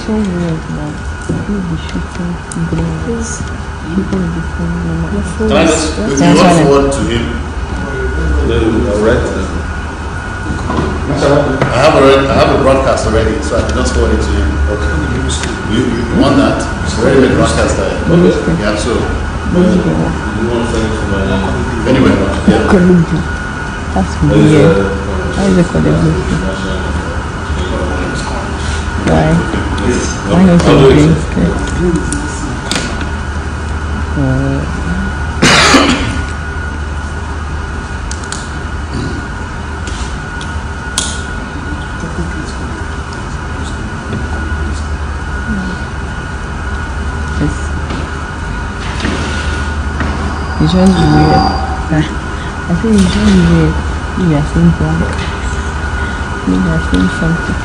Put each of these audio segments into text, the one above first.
so weird that you'll be shooting green. People will be filming. Can I just, if you want forward to him, I have a broadcast already, so I can just forward it to him. Okay. You want that? It's already been broadcast there. Okay. Yeah, so. You want to send it to my name? Anyway, yeah. That's weird. Why is it called a blue? Why? Why not a green skirt? It's just weird. I think it's just weird. Maybe I think blank. Maybe I think something.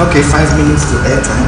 Okay, 5 minutes to airtime.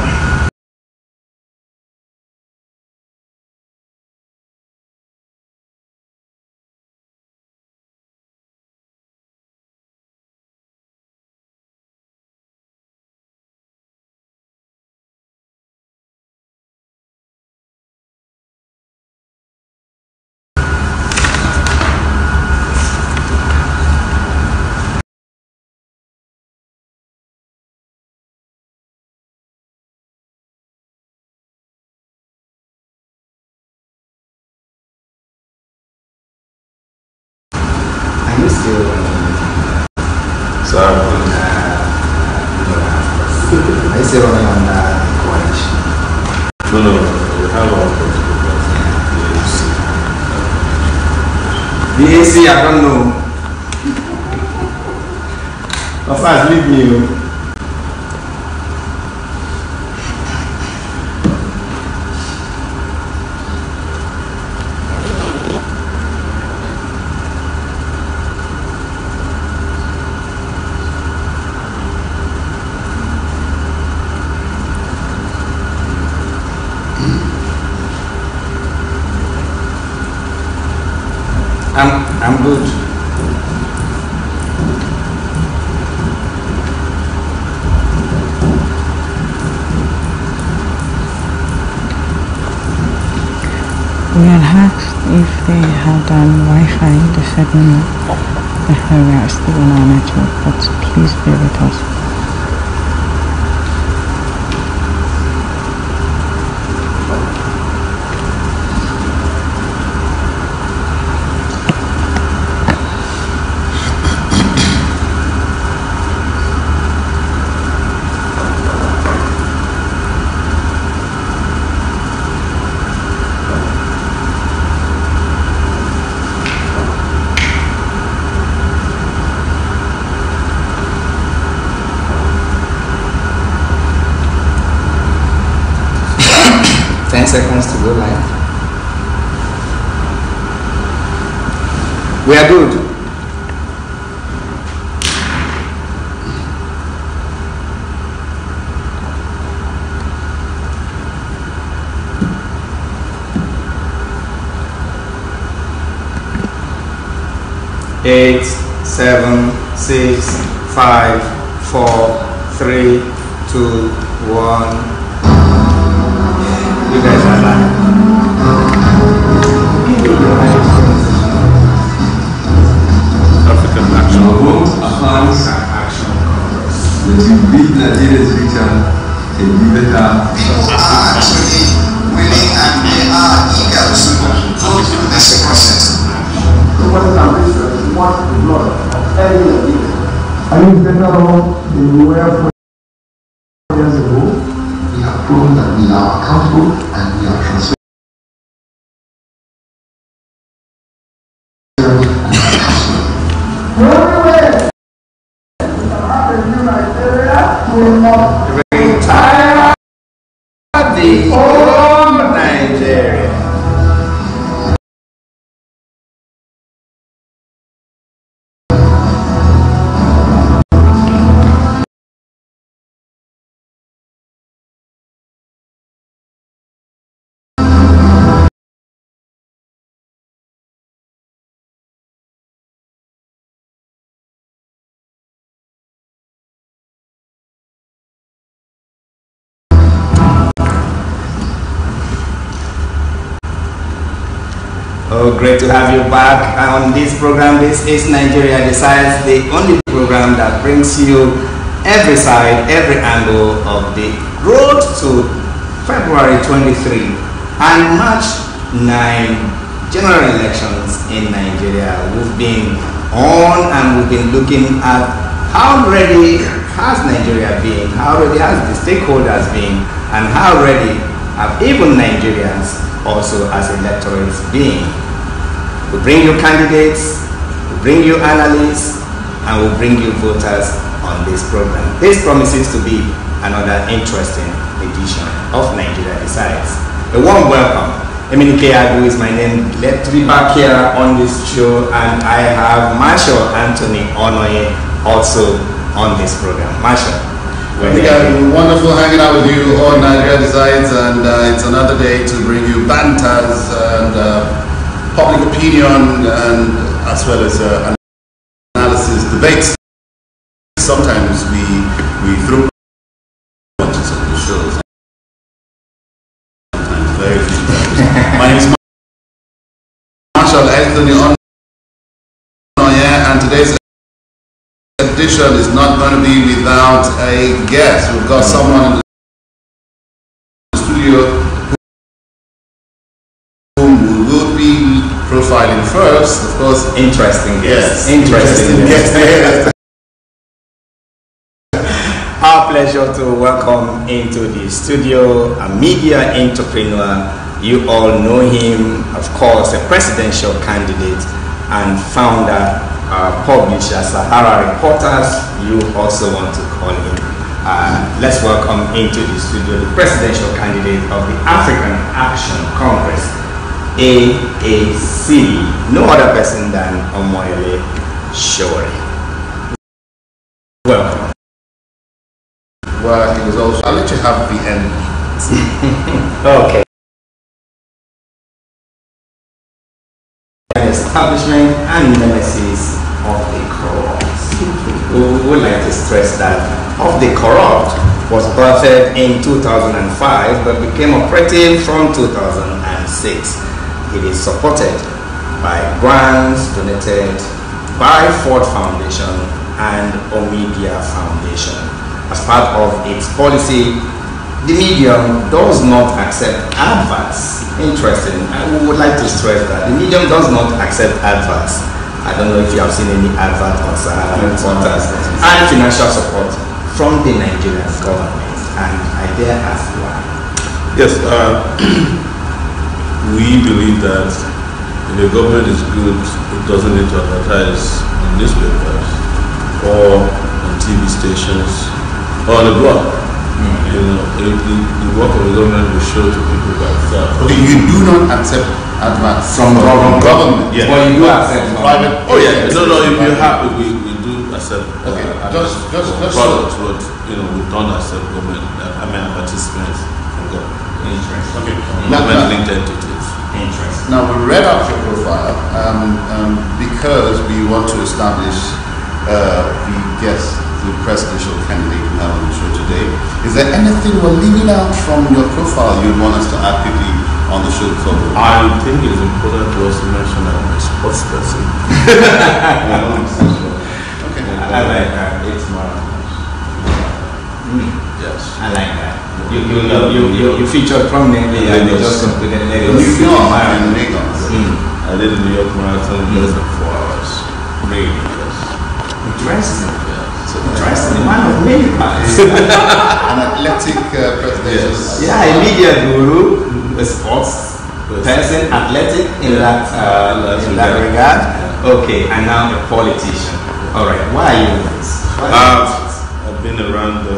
Sorry. I say running on coalition. No, we have our the AC, I don't know. Of course, leave me. I'm good. We had asked if they had Wi-Fi. They said no. We are still on our network, but please bear with us. Seconds to go live. We are good. Eight, 7, 6, 5, 4, 3, 2, 1. guys are live. African Action African Action Congress. To beat Nigeria's vision and be better. People are actually willing and they are eager to go through this process. So what is our mission? We want the blood of every Nigerian. Are you better off than you were 4 years ago? We have proven that we are accountable and we are transparent. Everywhere! In Nigeria, will not Retire the whole Nigeria. Oh, great to have you back on this program. This is Nigeria Decides, the only program that brings you every side, every angle of the road to February 23 and March 9 general elections in Nigeria. We've been on and we've been looking at how ready has Nigeria been, how ready has the stakeholders been, and how ready have even Nigerians also as electorates been. We bring you candidates, we bring you analysts, and we bring you voters on this program. This promises to be another interesting edition of Nigeria Decides. A warm welcome. Eminike Adu is my name. Glad to be back here on this show, and I have Marshal Anthony Onoye also on this program. Marshal. Wonderful hanging out with you on Nigeria Decides, and it's another day to bring you banters and public opinion, and as well as analysis, debates. Sometimes we throw punches on the shows. Sometimes very few times. My name is Marshal Anthony Onoye, and today's edition is not going to be without a guest. We've got someone in the studio whom we will be profiling first, of course. Interesting guest. Yes, interesting guest. Our pleasure to welcome into the studio a media entrepreneur. You all know him, of course, a presidential candidate and founder, publisher, Sahara Reporters. You also want to call him. Let's welcome into the studio the presidential candidate of the African Action Congress, AAC, no other person than Omoyele Sowore. Welcome. Well, he was also. I'll let you have the end. Okay. Establishment and nemesis of the corrupt. We would like to stress that Of the Corrupt was birthed in 2005 but became operative from 2006. It is supported by grants donated by Ford Foundation and Omidia Foundation. As part of its policy, the medium does not accept adverts. Interesting. We would like to stress that the medium does not accept adverts. I don't know if you have seen any advert on Sahara Reporters. And financial support from the Nigerian government. And I dare ask why. Yes, we believe that if the government is good, it doesn't need to advertise in newspapers or on TV stations or on the blog. You know, the work of the government will show to people by itself. Okay, you do not accept adverts from government. Yeah. Well, you do accept private. Oh yeah, no, if you have, we do accept. Okay, just products, but you know, we don't accept government. Advertisements from government. Interesting. Okay. Government-linked entities. Interesting. Now we read out your profile because we want to establish the guest the presidential candidate we have on the show today. Is there anything we're leaving out from your profile you'd want us to add quickly on the show before? I think it's important to also mention that I'm a sports person. Okay. I like that. It's marathons. Yes. I like that. You featured prominently and you just concluded New York and Lagos. I did the New York Marathon in less than 4 hours. Really? Yes. Interesting. Yeah. So Interesting. One of many parts. An athletic presidential. Yes. Yeah, a media guru, a sports person, athletic in that regard. Yeah. Okay, and now a politician. All right, why are you in this? I've been around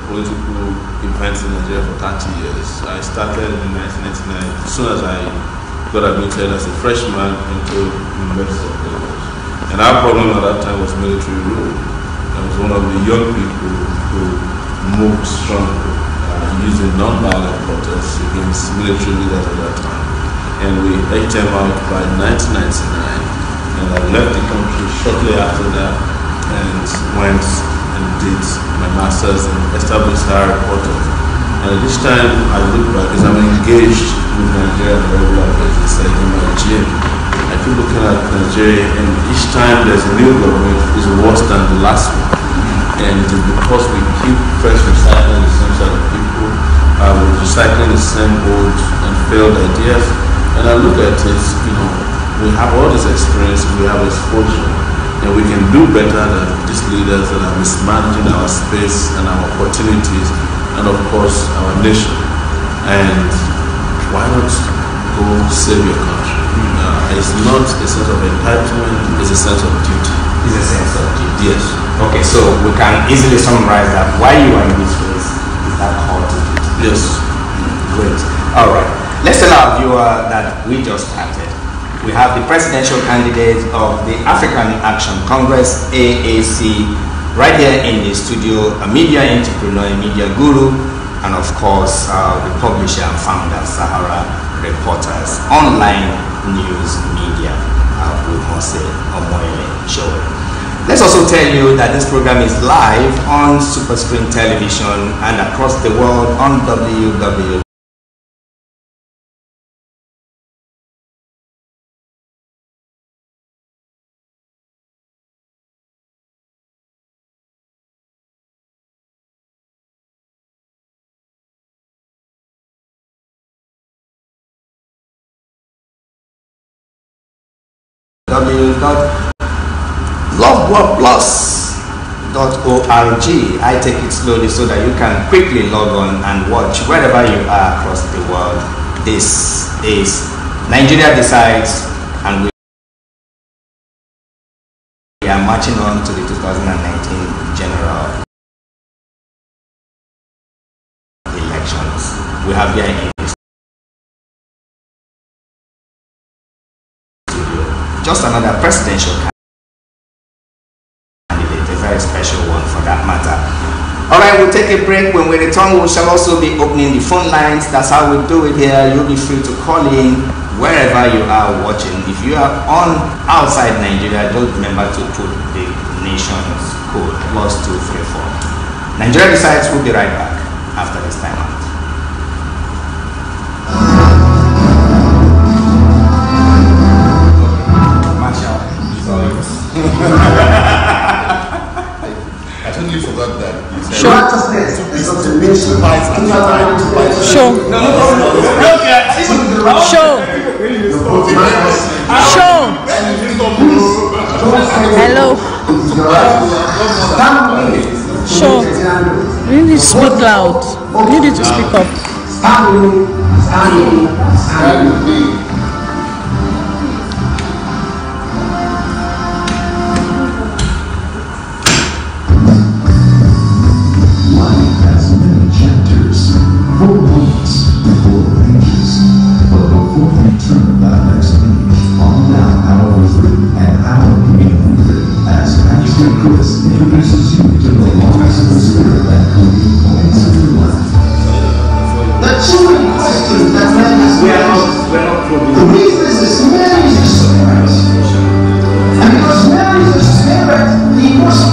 political events in Nigeria for 30 years. I started in 1999 as soon as I got admitted as a freshman into University of Lagos. And our problem at that time was military rule. I was one of the young people who moved strongly using non-violent protests against military leaders at that time. And we edged them out by 1999. And I left the country shortly after that and went and did my master's and established our reporter. And at this time I look back because I'm engaged with Nigeria on a regular basis, like in my gym. I keep looking at Nigeria and each time there's a new government is worse than the last one. And because we keep fresh recycling the same set of people, we're recycling the same old and failed ideas. And I look at it, we have all this experience, we have exposure, and we can do better than these leaders that are mismanaging our space and our opportunities, and of course our nation. And why not go save your country? It's not a sense of entitlement, it's a sense of duty. It's a sense of duty. Yes. Okay, so we can easily summarize that why you are in this race is that call to duty. Yes. Great. All right. Let's tell our viewer that we just started. We have the presidential candidate of the African Action Congress, AAC, right here in the studio, a media entrepreneur, a media guru, and of course, the publisher and founder, Sahara Reporters, online news media, we must say, Omoyele Sowore. Let's also tell you that this program is live on Superscreen Television and across the world on www. Loveworldplus.org. I take it slowly so that you can quickly log on and watch wherever you are across the world. This is Nigeria Decides, and we are marching on to the 2019 general elections. We have here in the studio just another presidential candidate, a very special one for that matter. All right, we'll take a break. When we return, we shall also be opening the phone lines. That's how we do it here. You'll be free to call in wherever you are watching. If you are on outside Nigeria, just remember to put the nation's code +234. Nigeria Decides. We'll be right back after this time out. I totally forgot that. Sure. Sure. Sure. Hello. Sure. You need to speak loud. You need to speak up.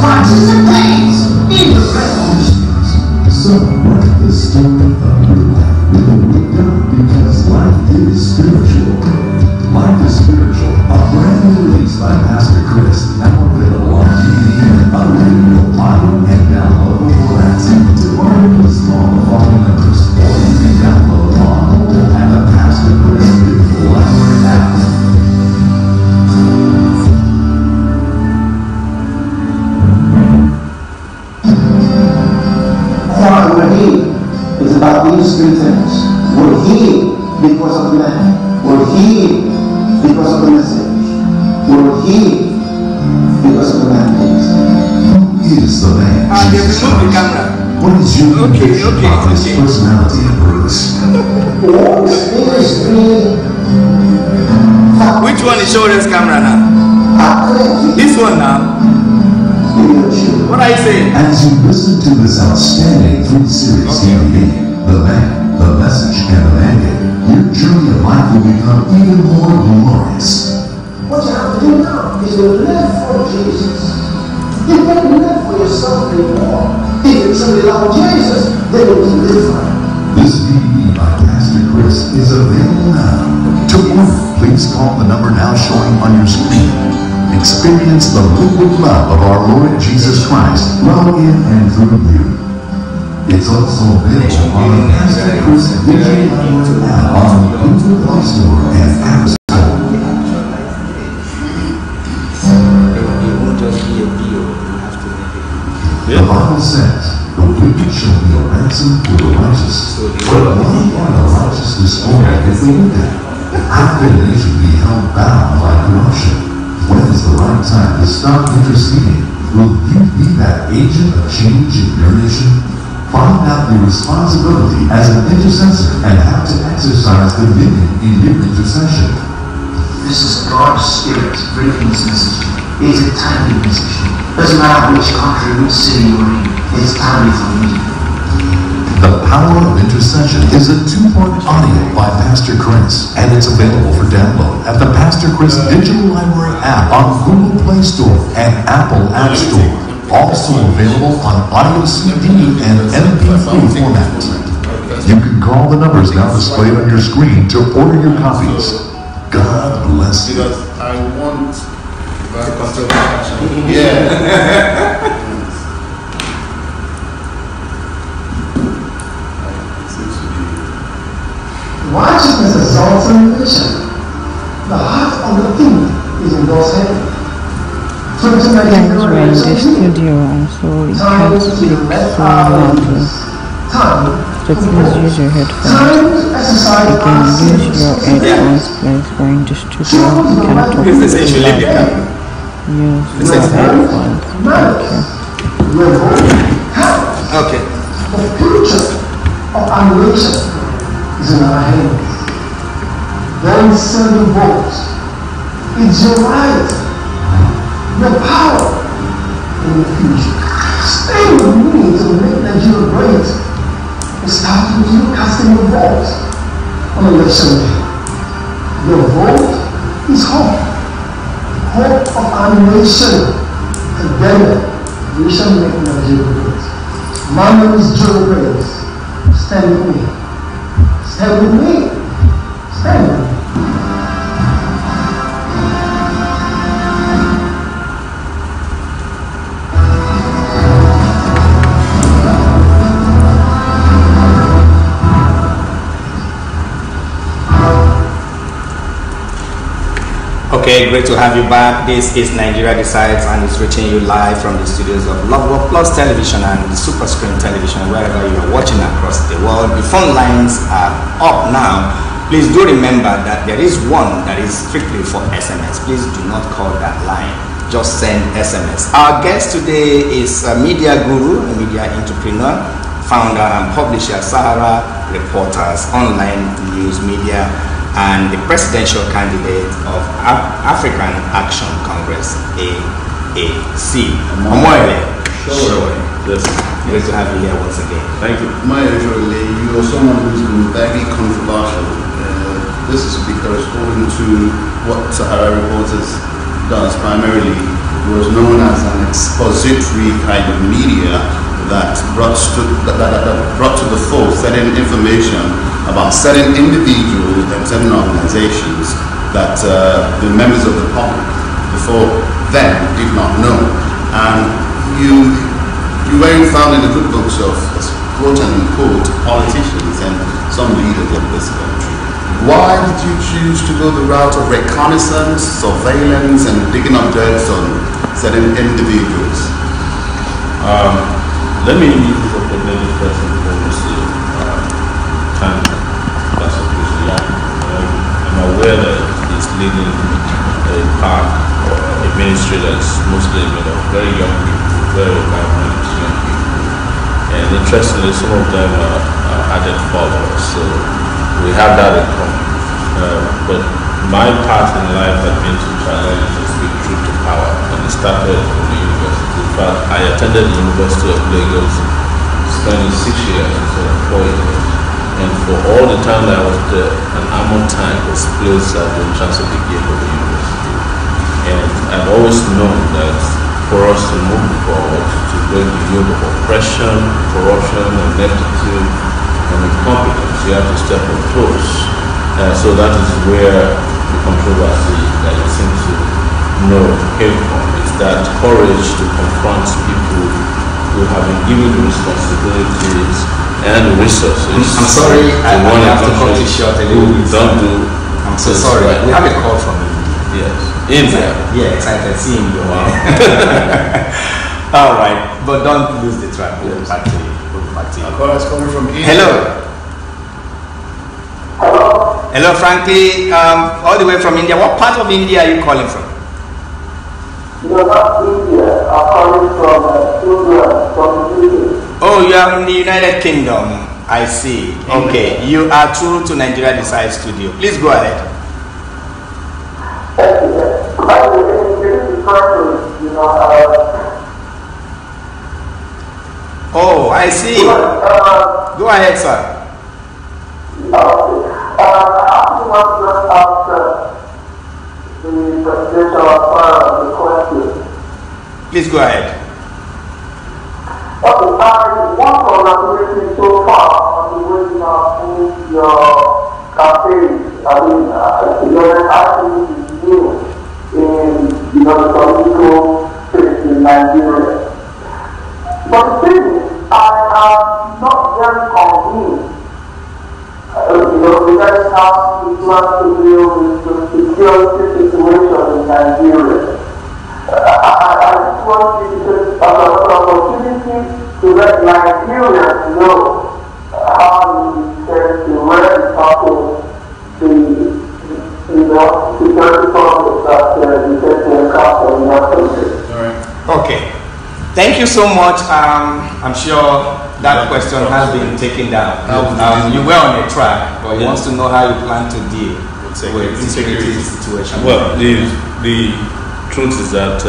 Participates finish. Will heal because of the man. Will heal because of the message. Will heal because of the mandate. Who is the man? Jesus Christ? What is your conviction of his personality and purpose? Which one is showing this camera now? This one now. What are you saying? As you listen to this outstanding 3-series DVD, The Man, The Message, and The Mandate, your journey of life will become even more glorious. What you have to do now is to live for Jesus. You can't live for yourself anymore. If you truly love Jesus, then you can live for him. This DVD by Pastor Chris is available now. To order, please call the number now showing on your screen. Experience the liquid love of our Lord Jesus Christ well in and through you. It's also available on the Pastor Chris digital app on Google Play Store and App Store. The Bible says, the wicked shall be a ransom for the righteous. But why are the righteous destroyed if they do that? How can a nation be held bound by corruption? When is the right time to stop interceding? Will you be that agent of change in your nation? Find out your responsibility as an intercessor and how to exercise dominion in your intercession. This is God's Spirit bringing this message. It's a timely message. Doesn't matter which country, which city you're in, it's timely for me. The Power of Intercession is a 2-part audio by Pastor Chris, and it's available for download at the Pastor Chris Digital Library app on Google Play Store and Apple App Store. Also available on audio CD and MP3 format. You can call the numbers now displayed on your screen to order your copies. God bless you. Because I want yeah. Righteousness exalts a nation. The heart of the king is in God's hand. Guys, we're in the studio and so it can't speak so loudly. So please use your headphones. You can use your headphones, please. We're in the studio. You can talk to loudly. Use your headphones. Okay. The future of our nation is in our hands. Don't send the votes. It's your right, your power in the future. Stay with me to make Nigeria great. It starts with you casting your vote on election day. Your vote is hope. Hope of our nation. Together, we shall make Nigeria great. My name is Joe Grace. Stand with me. Stand with me. Stand with me. Okay, great to have you back. This is Nigeria Decides and it's reaching you live from the studios of Loveworldplus Television and the Super Screen Television, wherever you are watching across the world. The phone lines are up now. Please do remember that there is one that is strictly for SMS. Please do not call that line. Just send SMS. Our guest today is a media guru, a media entrepreneur, founder and publisher, Sahara Reporters, online news media, and the presidential candidate of African Action Congress, AAC. Omoyele Sowore. Yes. Great to have you here once again. Thank you. Usually, you are someone who's been very controversial. This is because owing to what Sahara Reporters does primarily, was known as an expository kind of media that brought to the fore certain information about certain individuals and certain organizations that the members of the public before then did not know. And you were found in the good books of quote unquote politicians and some leaders of this country. Why did you choose to go the route of reconnaissance, surveillance, and digging up dirt on certain individuals? Let me use this opportunity first and foremost to thank aware that he's leading a park or a ministry that's mostly made of very young people, very vibrant young people. And interestingly, some of them are added followers, so we have that in common. But my path in life had been to challenge and speak truth to power, and it started from the university. In fact, I attended the University of Lagos, spending 6 years instead of 4 years. And for all the time that I was there, an armored tank was placed at the entrance of the gate of the university. And I've always known that for us to move forward, to break the yoke of oppression, corruption, ineptitude, and incompetence, you have to step on toes. So that is where the controversy that you seem to know came from. Is that courage to confront people who have been given the responsibilities and the resources. I'm sorry, I have to cut it short a little bit. Don't do. I'm so sorry. Right. We have a call from you. Yes. India. Yeah, excited seeing you. Wow. All right, but don't lose the track. We'll be back to you. We'll be back to you. Our call is coming from India. Hello. Hello, Frankie. All the way from India. What part of India are you calling from? No, not India. I'm calling from England, from UK. Oh, you are in the United Kingdom. I see. Okay, you are through to Nigeria Decide Studio. Please go ahead. By the way, this is person, Oh, I see. Go ahead, sir. I want to just ask the presentation of the question. Please go ahead. Okay, I want to congratulate you so far on the way you have moved your campaign. I mean, your activity is new in the political space in Nigeria. But the thing is, I am not very convinced. You guys have to plan to deal with the security situation in Nigeria. I just want you to take an opportunity to let Nigerians know how you intend to tackle the security problems that you tend to encounter in your country. All right. Okay. Thank you so much. I'm sure that question has been taken down. You were on a track, but he wants to know how you plan to deal with the security situation. Well, the truth is that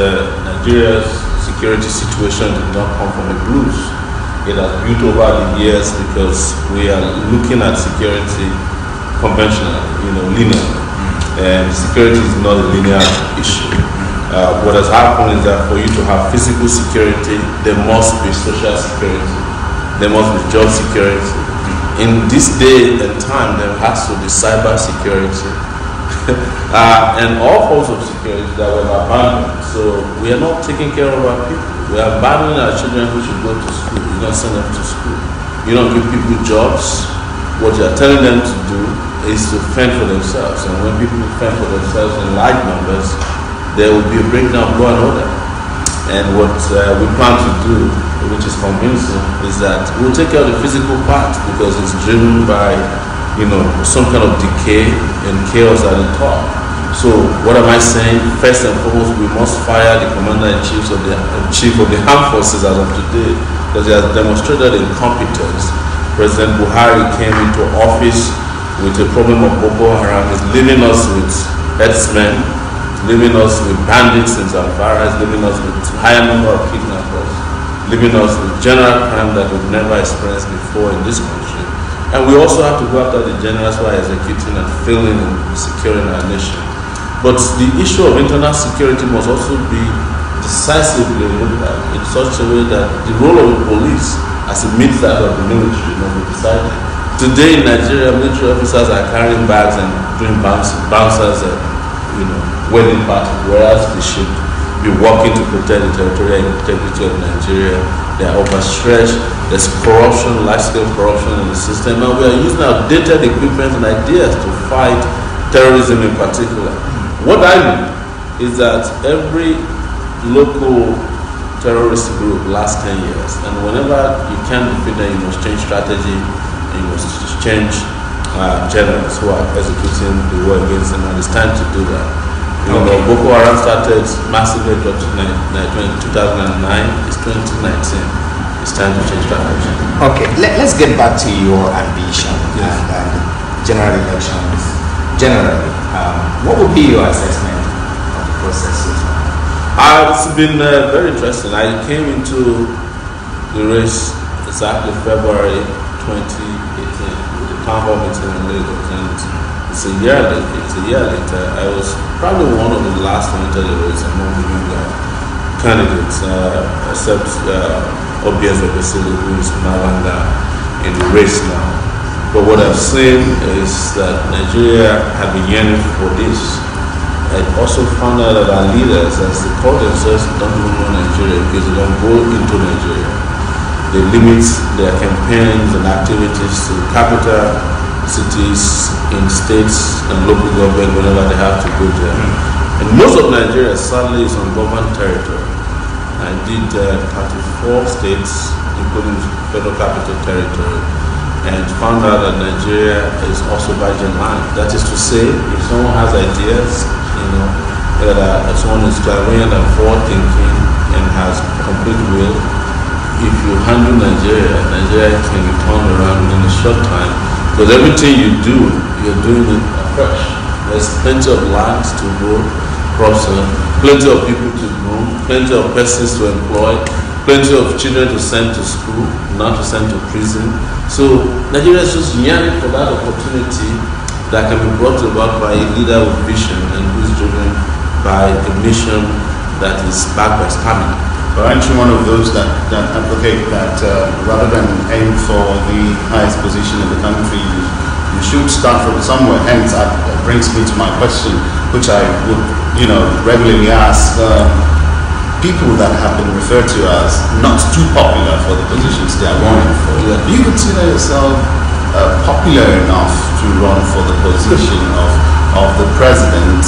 Nigeria's security situation did not come from the blues. It has built over the years because we are looking at security conventionally, linearly. And security is not a linear issue. What has happened is that for you to have physical security, there must be social security. There must be job security. In this day and time, there has to be cyber security. And all forms of security that were abandoned. So we are not taking care of our people. We are abandoning our children who should go to school. You don't send them to school. You don't give people jobs. What you are telling them to do is to fend for themselves. And when people fend for themselves in large numbers, there will be a breakdown of law and order. And what we plan to do, which is convincing, is that we'll take care of the physical part because it's driven by, some kind of decay and chaos at the top. So what am I saying? First and foremost, we must fire the commander-in-chief of the armed forces as of today because he has demonstrated incompetence. President Buhari came into office with a problem of Boko Haram. He's leaving us with herdsmen, leaving us with bandits in Zamfara, leaving us with higher number of kidnappers, leaving us with general crime that we've never experienced before in this country. And we also have to go after the generals who are executing and failing in securing our nation. But the issue of internal security must also be decisively looked at in such a way that the role of the police as it meets that of the military must be decided. Today in Nigeria, military officers are carrying bags and doing bouncers and wedding parties, whereas they should be working to protect the territorial integrity of Nigeria. They are overstretched. There's corruption, large-scale corruption in the system, and we are using outdated equipment and ideas to fight terrorism in particular. What I mean is that every local terrorist group lasts 10 years, and whenever you can't defeat them, you must change strategy, and you must change generals who are executing the war against them, and it's time to do that. You know, Boko Haram started massively in 2009, it's 2019. It's time to change strategy. Okay, let's get back to your ambition and general elections. Generally, what would be your assessment of the process so far? It's been very interesting. I came into the race exactly February 2018 with the town hall meeting in Lagos, and it's a year later. I was probably one of the last to enter the race among the younger candidates, except obvious Obesili, who is no longer in the race now. But what I've seen is that Nigeria had been yearning for this. I also found out that our leaders, as they call themselves, don't even know Nigeria because they don't go into Nigeria. They limit their campaigns and activities to capital cities, in states and local government whenever they have to go there. And most of Nigeria sadly is on government territory. I did 34 states, including federal capital territory, and found out that Nigeria is also Virgin land. That is to say, if someone has ideas, you know, that someone is clairvoyant and forward-thinking and has complete will, if you handle Nigeria, Nigeria can be turned around within a short time. Because everything you do, you're doing it afresh. There's plenty of lands to grow crops on, plenty of people to groom, plenty of persons to employ, plenty of children to send to school, not to send to prison. So Nigeria is just yearning for that opportunity that can be brought about by a leader with vision and who is driven by a mission that is backed by stamina. But aren't you one of those that advocate that rather than aim for the highest position in the country, you should start from somewhere? Hence, that brings me to my question, which I would, you know, regularly ask people that have been referred to as not too popular for the positions they are running for. Yeah. Do you consider yourself popular enough to run for the position of the president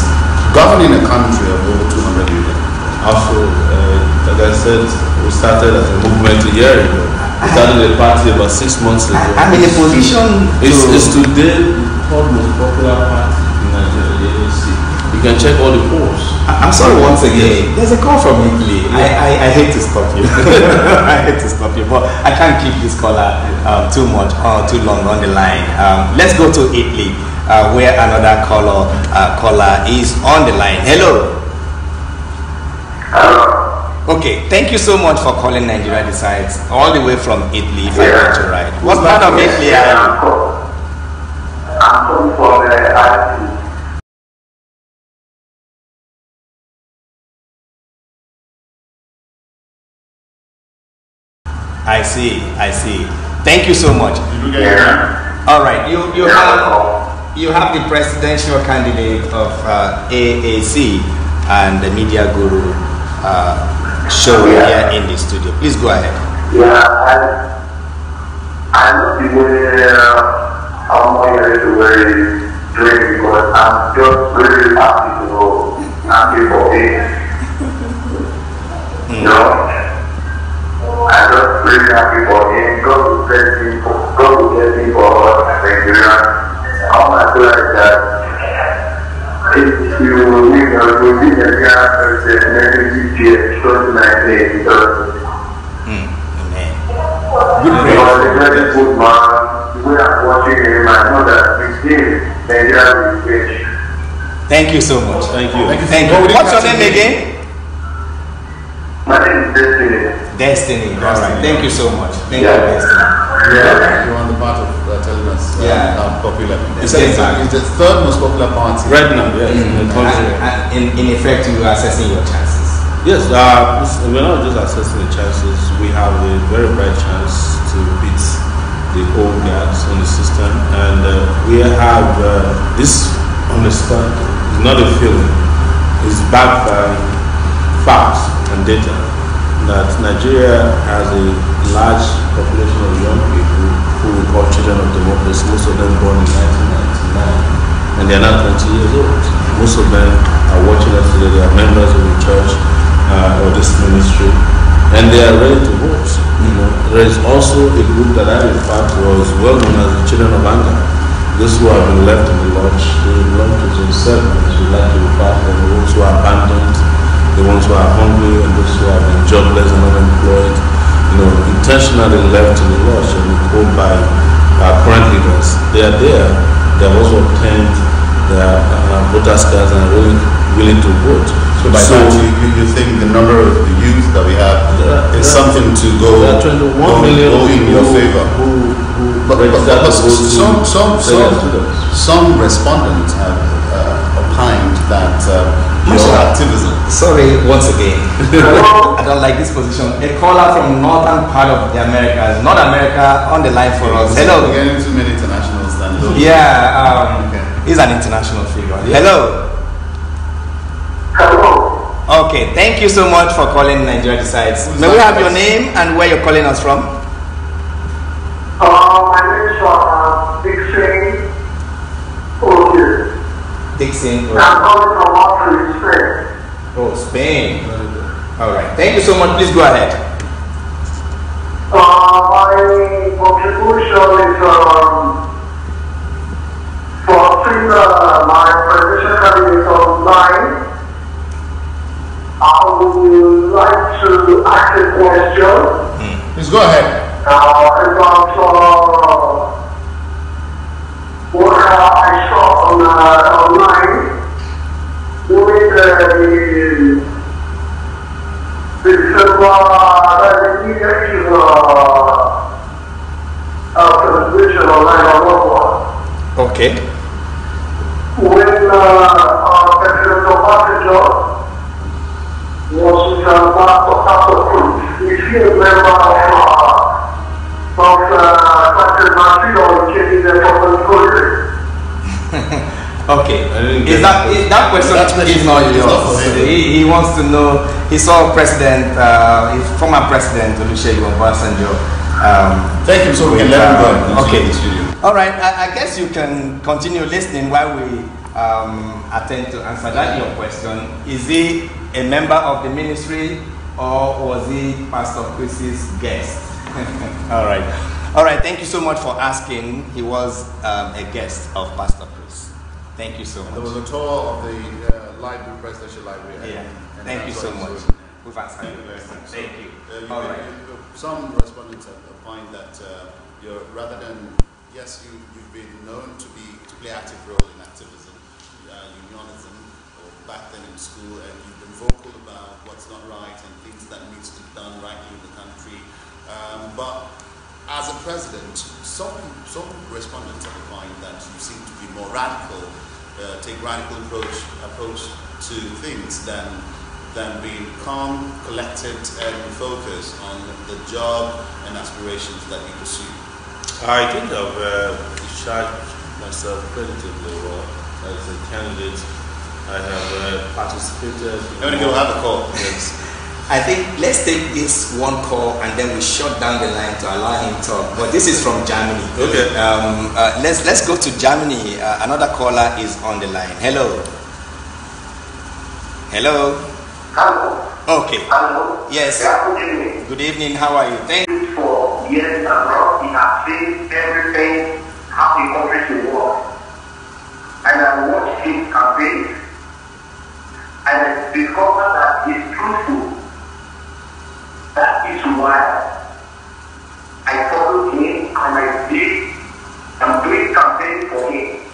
governing a country of over 200 million? Also, like I said, we started as a movement a year ago. We started a party about 6 months ago. I'm in a position It's today the third most popular party in Nigeria, the ANC. You can check all the polls. I'm sorry once again. There's a call from Italy. I hate to stop you. I hate to stop you, but I can't keep this caller too too long on the line. Let's go to Italy, where another caller is on the line. Hello. Okay, thank you so much for calling Nigeria Decides all the way from Italy, if I got you right. What part of Italy are you? I'm coming from Italy. I see. Thank you so much. All right, you have the presidential candidate of AAC and the media guru show here in the studio. Please go ahead. Yeah, I know the way Omoyele Sowore is doing because I'm just really happy for it. You know, I'm just really happy for him. God will bless him for us Nigerians. All my prayer is that if you will be the next year, 2019, because he was a very good man. The way I'm watching him, I know that with him, Nigeria will change. Thank you so much. Thank you. What's your name again? My name is Destiny. Destiny. All right. Thank you so much. Thank you, Destiny. Yeah, you're on the part of telling us how popular. You said it's the third most popular party Right now, yes. In the country. In effect, you are assessing your chances. Yes, we're not just assessing the chances. We have a very bright chance to beat the old guards on the system, and we have this understanding. It's not a feeling. It's backed by facts and data that Nigeria has a large population of young people who we call children of democracy. Most of them born in 1999, and they are now 20 years old. Most of them are watching us today. They are members of the church or this ministry, and they are ready to vote. You know, there is also a group that I refer to as well known as the children of anger. those who have been left in the lodge, they belong to zone 7, as we like to refer to them, the ones who are abandoned, the ones who are hungry, and those who have been jobless and unemployed, intentionally left in the lodge and called by our current leaders. They are there. They have also obtained their voters cards and are really willing to vote. So by that, you think the number of the youth that we have is something to go in your favor? But some respondents have opined that your activism. Sorry, once again. I don't like this position. A caller from northern part of the Americas, North America, on the line for us. Hello. We're getting too many internationals than those. Yeah, he's an international figure. Yeah. Hello. Hello. Okay, thank you so much for calling Nigeria Decides. May we have your name and where you're calling us from? My name is Dixon. Okay. Dixon. I'm calling from Madrid, Spain. Oh, Spain. All right. Thank you so much. Please go ahead. My contribution is for seeing my presidential candidate online. I would like to ask a question. Please go ahead. About what I saw online during the presentation online on Loveworld. Okay. When President Obasanjo was with Pastor Cruz, is he a member of Dr. Martino getting the government program? Okay. Is that question is not yours? He wants to know. He saw President, his former President Olusegun Obasanjo. Thank you. So we can let him go. Okay. All right. I guess you can continue listening while we attempt to answer that your question. Is he a member of the ministry or was he Pastor Chris's guest? All right. All right. Thank you so much for asking. He was a guest of Pastor Chris. Thank you so much. There was a tour of the library, presidential library. Yeah. Thank you so much. We've answered your question. Thank you. All right. Some respondents have opined that you're rather than you've been known to play active role in activism, unionism, or back then in school, and you've been vocal about what's not right and things that needs to be done rightly in the country. But as a president, some respondents have opined that you seem to be more radical, take radical approach to things than being calm, collected, and focused on the job and aspirations that you pursue. I think I've discharged myself creditably well as a candidate. I have participated. How many people have a call? Yes. I think let's take this one call and then we shut down the line to allow him to talk. But this is from Germany. Okay. Let's go to Germany. Another caller is on the line. Hello. Hello. Hello. Okay. Hello. Yes. Yeah, good evening. Good evening. How are you? Thank you. For years and now, we have seen everything, how the country should work. And I watched his campaign. And I discovered that he's truthful. That is why I followed him and I'm doing campaign for him.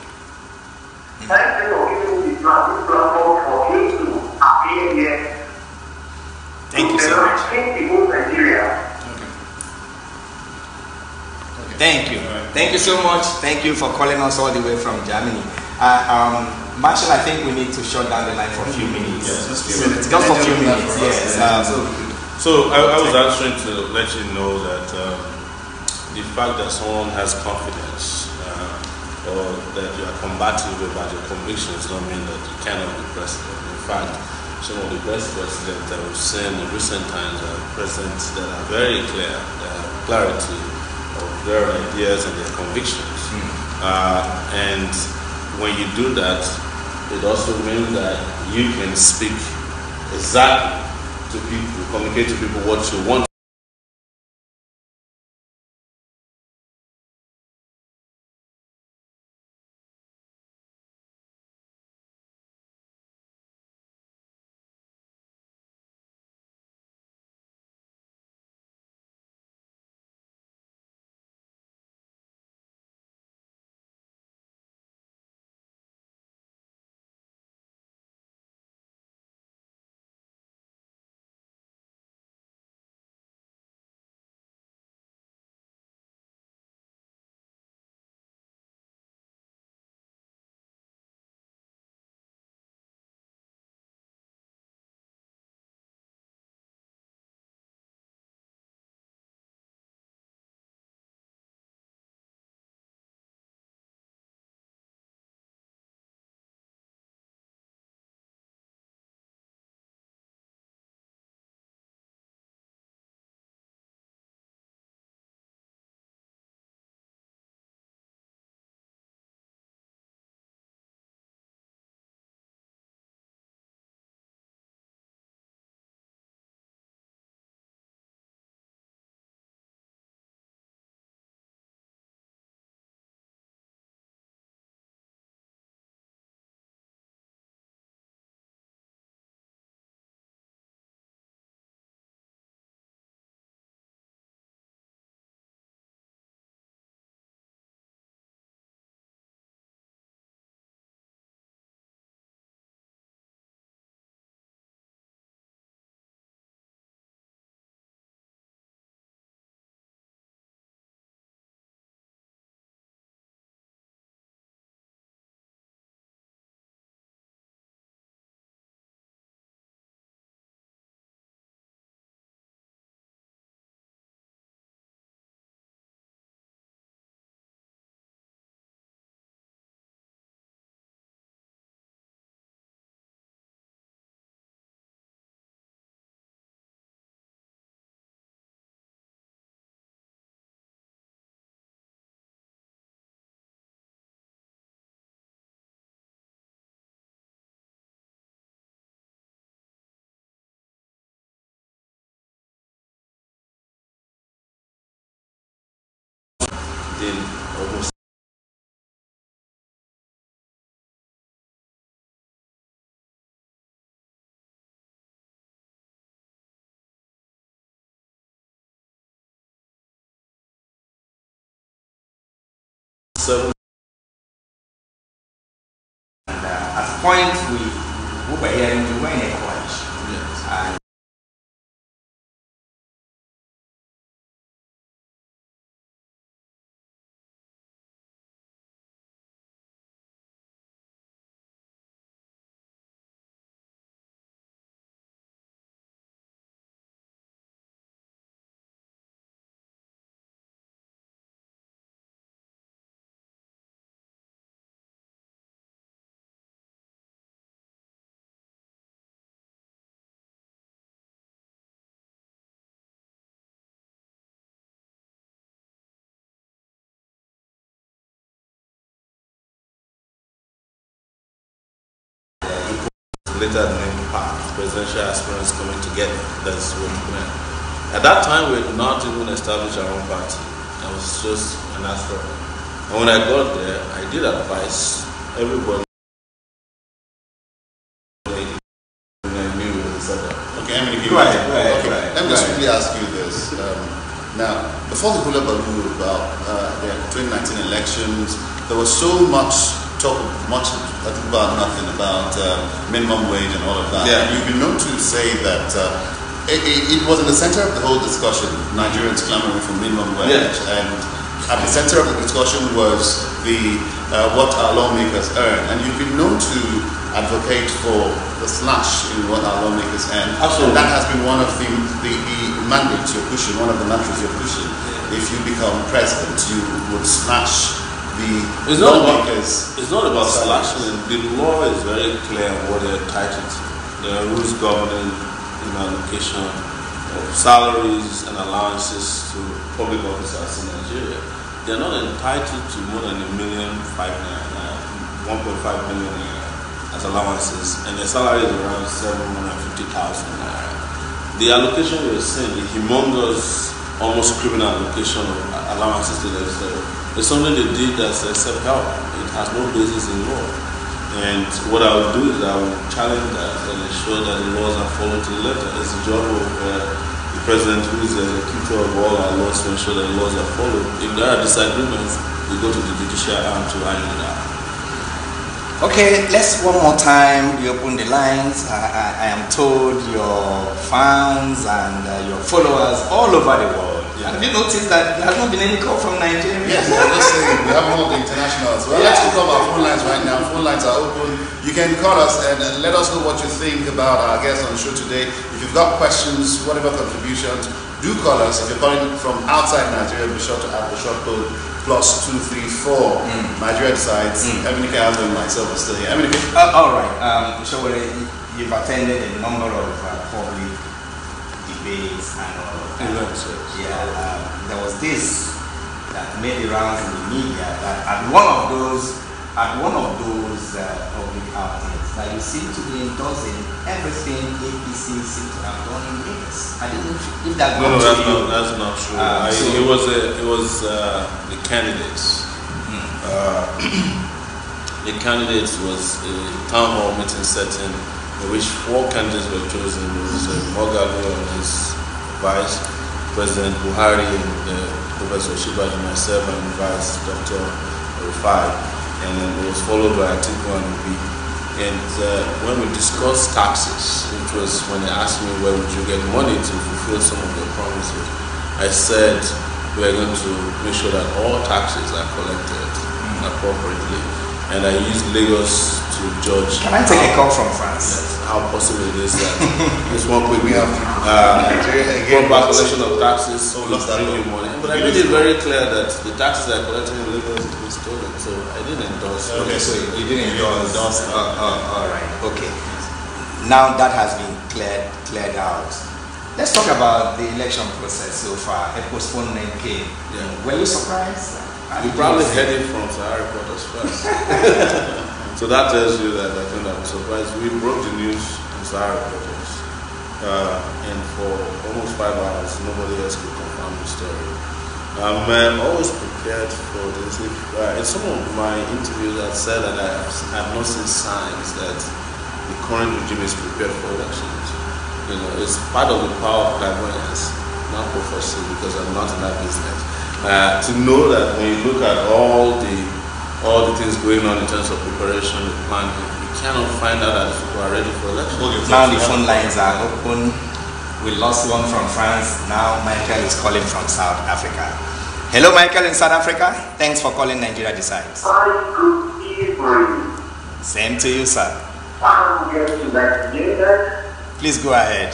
Thank you for giving me this platform for him to appear here. Thank you so much. Nigeria. Thank you. Thank you so much. Thank you for calling us all the way from Germany. Marshall, I think we need to shut down the line for a few minutes. Yes, just a few minutes. Just for a few minutes, yes. So I was answering to let you know that the fact that someone has confidence or that you are combative about your convictions does not mean that you cannot be president. In fact, some of the best presidents that we've seen in recent times are presidents that are very clear, that have clarity of their ideas and their convictions. And when you do that, it also means that you can speak exactly to people, communicate to people what you want. in almost seven. And at a point we were here, we were in a college. Yes. And later named PAC, Presidential Aspirants Coming Together. That's what it meant. At that time, we had not even established our own party. I was just an aspirant. And when I got there, I did advise everybody. I knew it was set up. Okay, I mean, Go ahead. Let me just quickly ask you this. Now, before the Hula Baloo about the 2019 elections, there was so much talk, about nothing about minimum wage and all of that. Yeah. And you've been known to say that it was in the center of the whole discussion, Nigerians clamoring for minimum wage. Yeah. And at the center of the discussion was the what our lawmakers earn. And you've been known to advocate for the slash in what our lawmakers earn. Absolutely. And that has been one of the mandates you're pushing, one of the mantras you're pushing. If you become president, you would slash the lawmakers. It's not about slashing. The law is very clear on what they're entitled to. There are rules governing allocation of salaries and allowances to public officers in Nigeria. They're not entitled to more than 1.5 million as allowances, and their salary is around 750,000 naira. The allocation you're seeing, the humongous, almost criminal allocation of allowances to the legislature, is something they did that's self-help. It has no basis in law. And what I would do is I would challenge that and ensure that the laws are followed to the letter. It's the job of the president, who is the executor of all our laws, to ensure that the laws are followed. If there are disagreements, we go to the judicial arm to iron it out. okay, let's one more time reopen the lines. I am told your fans and your followers all over the world. Have you noticed that there has not been any call from Nigeria? Yes, I'm just saying, we have all the internationals. Well, let's look up our phone lines right now. Phone lines are open. You can call us and let us know what you think about our guests on the show today. If you've got questions, whatever contributions, do call us. If you're calling from outside Nigeria, be sure to add the short code +234. Nigeria decides. Eminike Aldo and myself are still here. Eminike? All right. Sowore, you've attended a number of public debates and all of that. There was this that made the rounds in the media that at one of those public outlets that you seem to be endorsing everything APC seems to have done in Lagos. I didn't know if that got to you. That's not true. It was the candidates. The candidates was a town hall meeting setting in which 4 candidates were chosen. It was Moghalu and his Vice President Buhari and Professor Shibaji, myself, and Vice Dr. Rufai, and then it was followed by Atiku and Obi. And when we discussed taxes, which was when they asked me where would you get money to fulfill some of your promises, I said we are going to make sure that all taxes are collected appropriately, and I used Lagos to judge. Can I take a call from France? Yes, how possible it is that this one quick We have proper collection of taxes lost that bring you money. But I made it very clear that the taxes I collected in Lagos have been stolen, so I didn't endorse. Okay, so you didn't endorse. All right. Okay. Now that has been cleared out. Let's talk about the election process so far. A postponement came. Yeah. Were you surprised? You probably heard it from Sahara Reporters first. So that tells you that I think I'm surprised. We broke the news on Sahara Reporters, and for almost 5 hours, nobody else could confirm the story. I'm always prepared for this. In some of my interviews, I've said that I have not seen signs that the current regime is prepared for elections. You know, it's part of the power of clairvoyance, not prophecy, because I'm not in that business. To know that when you look at all the things going on in terms of preparation, the planning, you cannot find out that people are ready for elections. Now the phone lines are open. We lost one from France. Now Michael is calling from South Africa. Hello, Michael in South Africa. Thanks for calling Nigeria Decides. Good evening. Same to you, sir. I'm here to Nigeria. Please go ahead.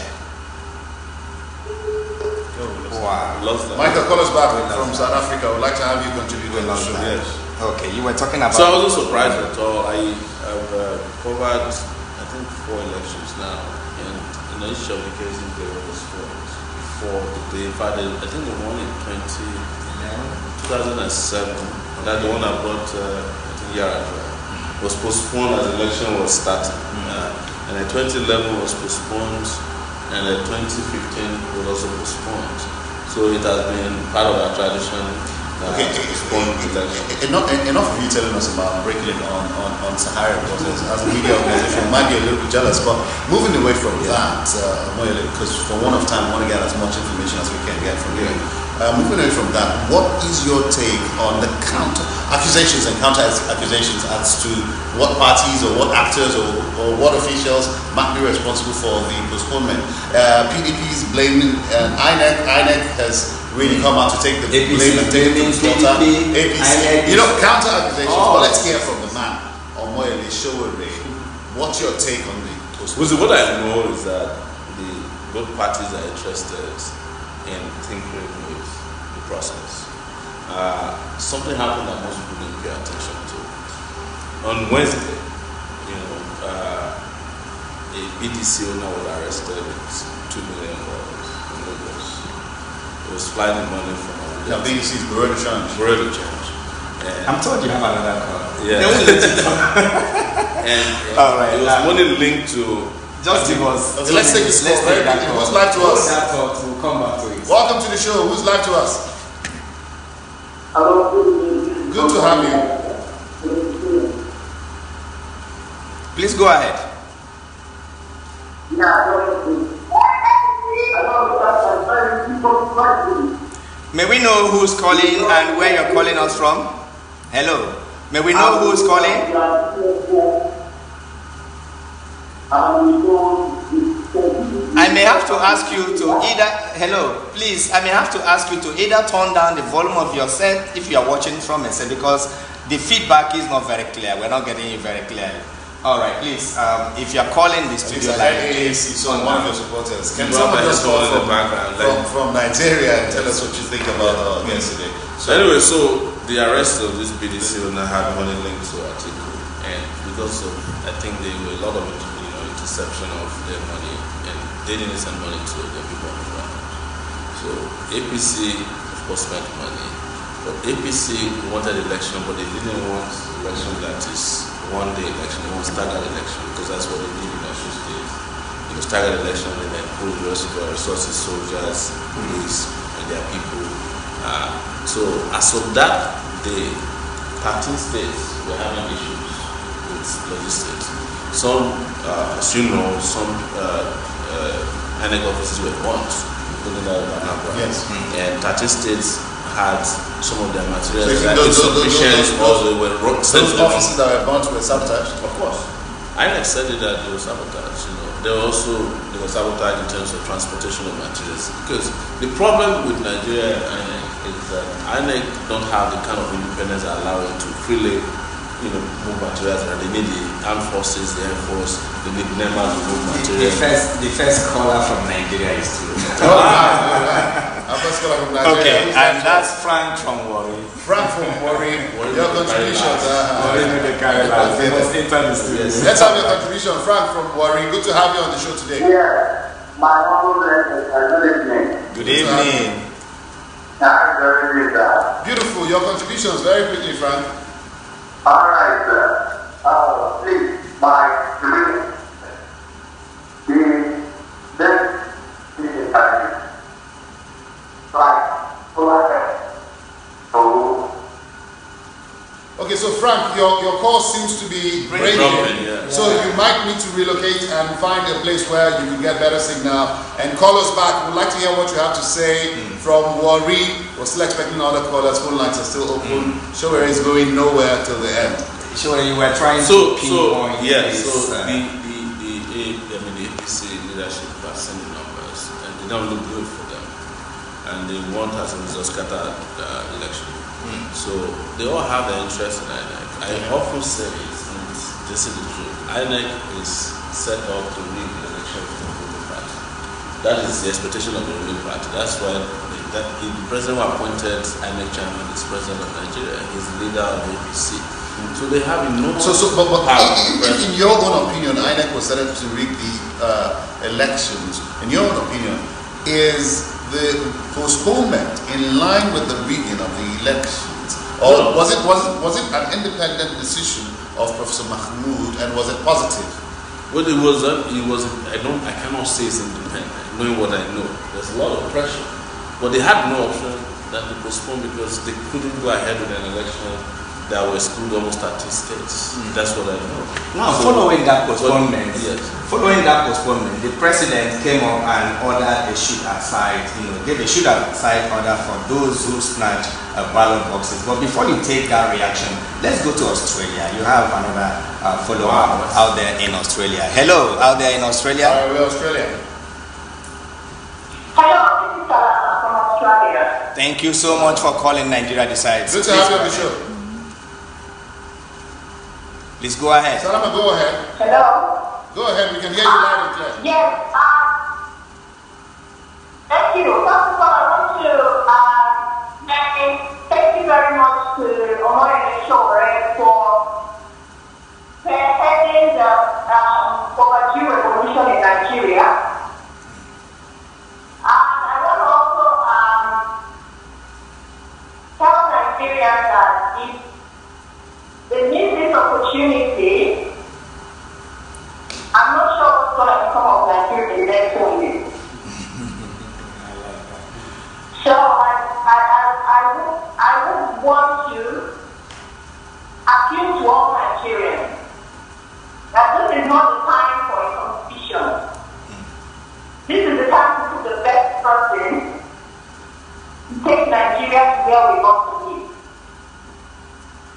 Wow. Michael, call us back from South Africa. I would like to have you contribute to the show. Yes. Okay, you were talking about... So I wasn't surprised at all. I've covered, I think, 4 elections now. And in each of the cases, there was before the I think the one in 2007, that's the one I brought was postponed as the election was starting. And in 2011 was postponed, and in 2015 was also postponed. So it has been part of our tradition. Enough of you telling us about breaking it on Sahara, because as a media organization, we might be a little bit jealous. But moving away from that, because for one of time, we want to get as much information as we can get from you. Moving away from that, what is your take on the counter accusations and counter accusations as to what parties or what actors or what officials might be responsible for the postponement? PDP is blaming INEC. INEC has really come out to take the blame and take it to slaughter. APC, counter accusations. But let's hear from the man, Omoyele Sowore. What's your take on the postponement? What I know is that both parties are interested in tinkering with the process. Something happened that most people didn't pay attention to. On Wednesday, a BDC owner was arrested with $2 million in Lagos. He was flying money from Abuja. BDC is Bureau de Change. Bureau de Change. I'm told you have another call. Yeah. They won't let you talk. All right. It was money linked to. Just give us. Okay, let's take this call. Who's live to us? That talk, we'll come back to it. Welcome to the show. Who's live to us? Hello. Good to have you. Please go ahead. May we know who's calling and where you're calling us from? Hello. May we know who's calling? I may have to ask you to I may have to ask you to either turn down the volume of your set if you are watching from a set, because the feedback is not very clear. We're not getting it very clearly. All right, please, if you're calling the studio line, so one of your supporters, can someone just call from Nigeria and tell us what you think about our guest today? So anyway, so the arrest of this BDC owner had money linked to Article, and because of, I think there were a lot of interception of their money, and they didn't send money to the people on the ground. So APC, of course, spent money, but APC wanted election, but they didn't want election that is one-day election. They want staggered election, because that's what they did in Osun State. Staggered election, and then pull the rest of their resources, soldiers, police, and their people. So as of that day, 13 states were having issues with logistics. Some, as you know, some INEC offices were burnt, including that of Anambra. Yes. And 13 states had some of their materials insufficient, or they were those offices that were burnt were sabotaged. Of course. INEC said that they were sabotaged. They were sabotaged in terms of transportation of materials. Because the problem with Nigeria and INEC is that INEC don't have the kind of independence that allow it to freely move materials, and they need the armed forces, the Air Force, they need NEMA to move materials. The first caller from Nigeria is true. Our first caller from Nigeria. Okay, and that's Frank from Warri. Frank from Warri. Your contributions. Let's have your contribution, Frank from Warri. Good to have you on the show today. Yeah, my humble good evening. Good evening. Beautiful. Your contributions very quickly, Frank. All right, sir. Please, my dream. The next like Frank, your call seems to be breaking. Yeah. So you might need to relocate and find a place where you can get better signal and call us back. We'd like to hear what you have to say from Warri. We're still expecting other callers. Phone lines are still open. Sowore is going nowhere till the end. Sure, you were trying to pinpoint the APC leadership are sending numbers, and they don't look good for them, and they want as a result scatter the election. So they all have their interest in INEC. I often say this, and this is the truth. INEC is set up to win the election for the ruling party. That is the expectation of the ruling party. That's why the president who appointed INEC chairman is president of Nigeria. He's the leader of the APC. So they have enormous power. In your own opinion, INEC was set up to rig the elections. In your own opinion, is the postponement in line with the rigging of the elections, or was it an independent decision of Professor Mahmoud, and was it positive? Well, it was. I cannot say it's independent. Knowing what I know, there's a lot of pressure, but they had no option than to postpone because they couldn't go ahead with an election that were excluded almost 30 states. That's what I know. Now, following that postponement, the president came up and ordered a shoot-aside, gave a shoot-aside order for those who snatch ballot boxes. But before you take that reaction, let's go to Australia. You have another follow-up out there in Australia. Hello, out there in Australia. We're Australia. Hello, this is Salama from Australia. Thank you so much for calling Nigeria Decides. Good to have you on the show. Please go ahead. Salama, go ahead. Hello? Go ahead, we can hear you loud and clear. Yes, thank you. First of all, I want to thank you very much to Omoyele Sowore for heading the overdue revolution in Nigeria. And I want to also tell Nigerians that if they need this opportunity, I'm not sure what's going to become of Nigeria in the next 4 years. So I would want to appeal to all Nigerians that this is not the time for a competition. This is the time to put the best person to take Nigeria to where we want to be.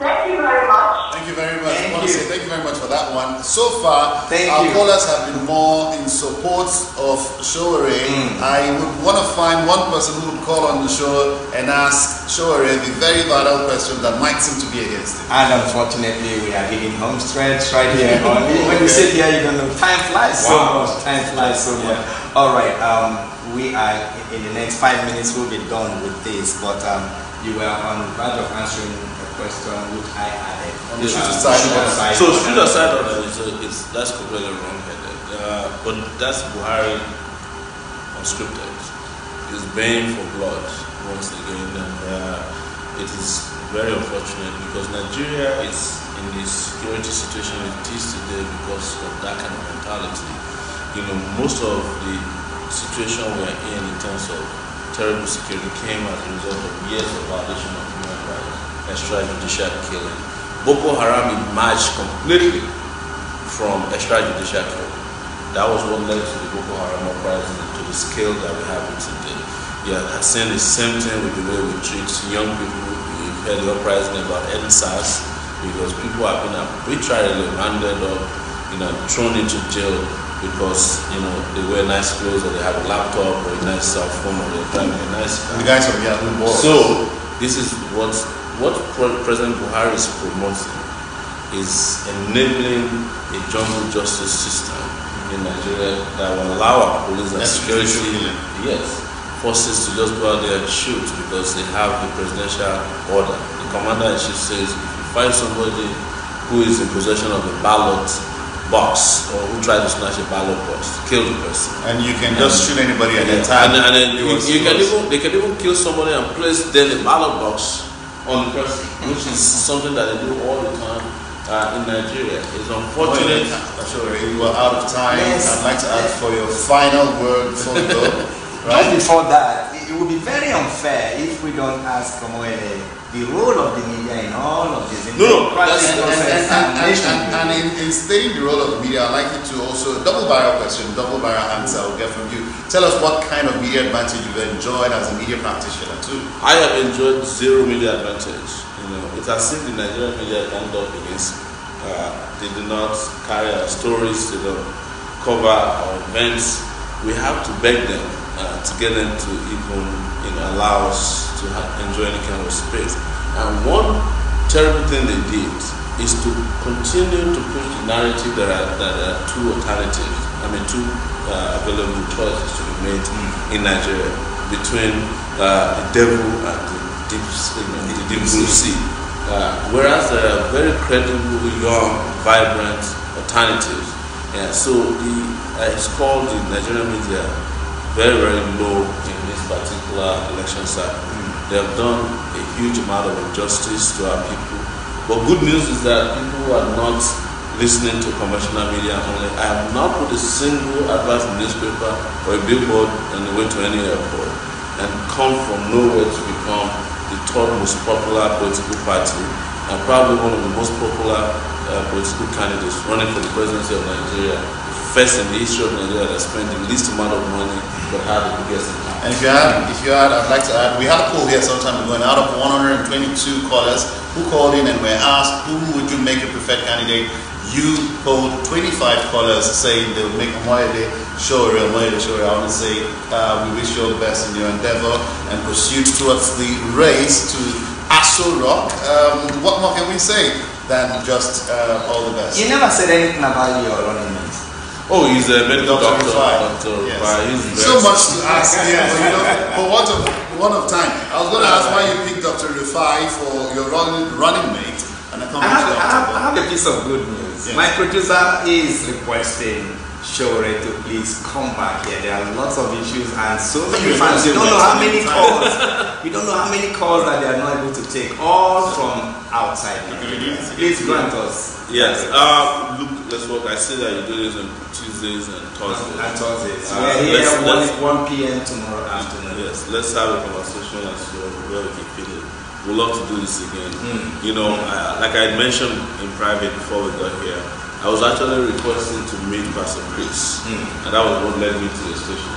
Thank you very much. Thank you very much. I want to say thank you very much for that one. So far, our callers have been more in support of Sowore. I would want to find one person who would call on the show and ask Sowore the very vital question that might seem to be against it. And unfortunately, we are hitting home stretch right here. When you sit here, you don't know. Time flies so much. Time flies so much. All right. We are in the next 5 minutes. We'll be done with this. But you were on the verge of answering question which I added. So shoot aside on that, that's completely wrong-headed. But that's Buhari unscripted. He's baying for blood once again, and it is very unfortunate because Nigeria is in the security situation it is today because of that kind of mentality. Most of the situation we are in terms of terrible security came as a result of years of violation of human rights. Extrajudicial killing. Boko Haram emerged completely from extrajudicial killing. That was what led to the Boko Haram uprising to the scale that we have today. You are seeing the same thing with the way we treat young people. You heard the uprising about NSAS because people have been arbitrarily rounded up, thrown into jail because they wear nice clothes or they have a laptop or a nice cell phone or they're driving a nice car. The guys from Yahoo boys. So this is what President Buhari is promoting is enabling a jungle justice system in Nigeria that will allow our police and security forces to just go out there and shoot because they have the presidential order. The commander-in-chief says if you find somebody who is in possession of a ballot box or who tries to snatch a ballot box, kill the person. And you can just shoot anybody at a time. And then they can even kill somebody and place then a ballot box on the person, which is something that they do all the time in Nigeria. It's unfortunate. Sure, you are out of time. Yes. I'd like to ask for your final word before we go. Right? Just before that, it would be very unfair if we don't ask Omoyele the role of the media in all of this. And in stating the role of the media, I'd like you to also, double barrel question, double barrel answer I'll get from you. Tell us what kind of media advantage you've enjoyed as a media practitioner too. I have enjoyed zero media advantage. It has seen the Nigerian media end up against. They do not carry our stories, they don't cover our events. We have to beg them to get them to even allow us to enjoy any kind of space. And one terrible thing they did is to continue to push the narrative that there are two alternatives, two available choices to be made in Nigeria between the devil and the deep blue sea. Whereas there are very credible, young, vibrant alternatives. So it's called the Nigerian media very, very low in this particular election cycle. They have done a huge amount of injustice to our people. But good news is that people are not listening to conventional media only. I have not put a single advert in newspaper or a billboard on the way to any airport and come from nowhere to become the third most popular political party and probably one of the most popular political candidates running for the presidency of Nigeria. First in the history of Nigeria that spent the least amount of money but had the biggest impact. And if you had, I'd like to add, we had a poll here some time ago, and out of 122 callers who called in and were asked who would you make a preferred candidate, you polled 25 callers saying they would make Omoyele Sowore. I want to say we wish you all the best in your endeavor and pursuit towards the race to Aso Rock. What more can we say than just all the best? You never said anything about your running mate. Oh, he's a medical doctor. Yes. So much to ask here, but for want of time, I was going to ask why you picked Dr. Rufai for your running mate. And I have a piece of good news. Yes. My producer is requesting Sowore to please come back here. There are lots of issues and so many fans. You don't know how many calls. You don't know how many calls that they are not able to take, all from outside. Please grant us. Yes. Look, let's work. I say that you do this on Tuesdays and Thursdays. We're here 1 p.m. tomorrow afternoon. Yes. Let's have a conversation as to where we can fit it. We'd love to do this again. Like I mentioned in private before we got here, I was actually requesting to meet Pastor Chris, and that was what led me to the station.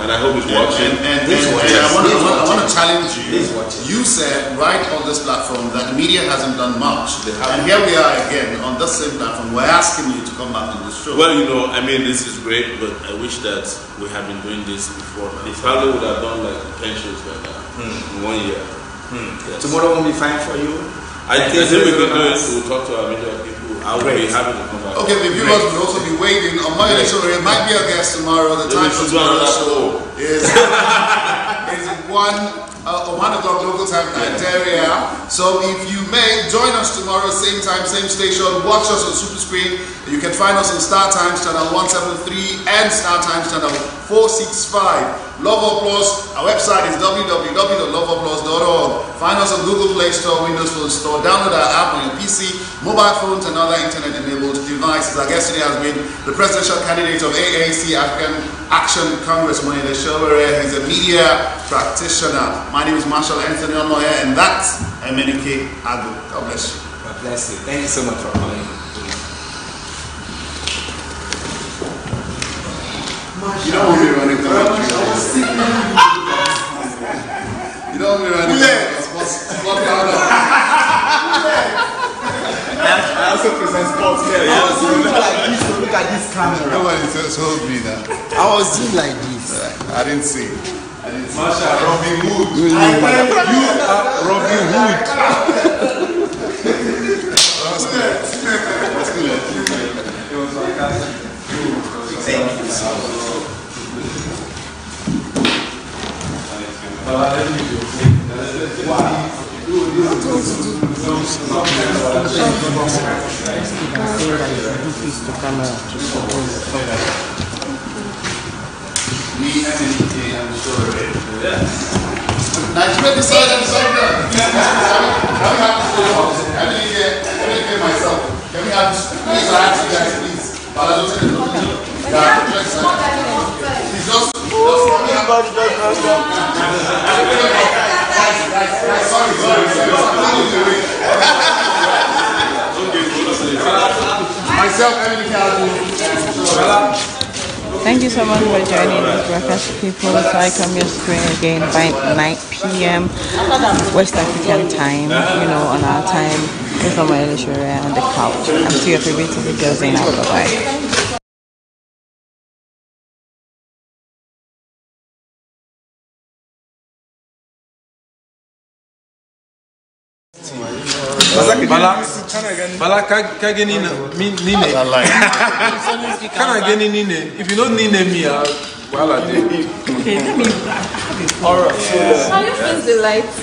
And I hope he's watching. And I want to challenge you. You said right on this platform that the media hasn't done much, and here we are again on the same platform. We're asking you to come back on this show. Well, this is great, but I wish that we had been doing this before. They probably would have done like 10 shows by now in 1 year. Yes. Tomorrow will be fine for you. I think we can do it. We'll talk to our media people. I will be happy to come back. Okay, the viewers will also be waiting. Omoyele Sowore might be a guest tomorrow. The time for tomorrow's show is 1 o'clock local time in Nigeria. So if you may join us tomorrow, same time, same station. Watch us on Super Screen. You can find us on Star Times channel 173 and Star Times channel 465. Loveworldplus, our website is www.loveworldplus.org. Find us on Google Play Store, Windows Phone Store. Download our app on your PC, mobile phones, and other internet-enabled devices. Our guest today has been the presidential candidate of AAC African Action Congress, Omoyele Sowore. He's a media practitioner. My name is Marshall Anthony Omoye, and that's Emenike Agu. God bless you. God bless you. Thank you so much for coming. You don't want me running the country. You don't want me running the country. I also present sports here. Look at this camera. Nobody told me that. I was doing like this. I didn't see. Masha, Robin Hood. You are Robin Hood. That's good. It was fantastic. Thank you so much. Nigeria decided something. Can we have this photo? Can we myself? Can we have this? Please, I ask you guys, please. Just Myself, Thank you so much for joining this broadcast, people. So I come your screen again by 9 p.m. West African time, you know, on our time with Omoyele Sowore on the couch. I'm still your favorite girl, Zainab. Bye-bye. Bala kage nine. Can I nine? If you don't nine me, well I did. Okay, tell me. Alright. How you fix the lights?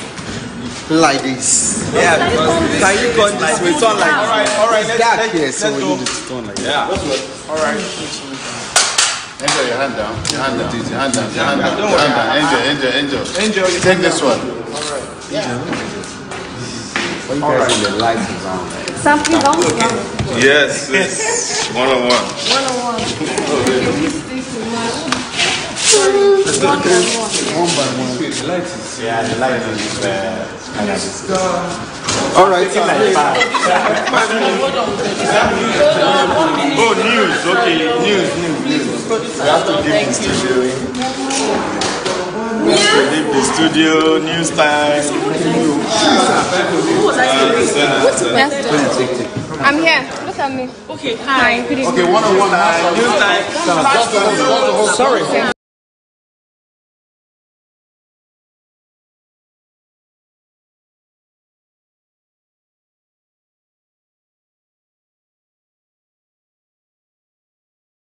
Like this. Yeah, because can you go this way? Turn like this. Alright, it's dark here, so we need to turn like that. Yeah. Alright. Angel, your hand down. Your hand down. Your hand down. Your hand down. Your hand down. Angel. Take this one. Alright. Yeah. What you guys in the lights is on? Something wrong? Yes, it's one-on-one. One-on-one. One by one. Yeah, the light is kind of Alright. Oh, news. Okay, news. We have to give the studio. leave the studio, news time. I'm here. Look at me. Okay, hi. Okay, one-on-one. News time. Sorry.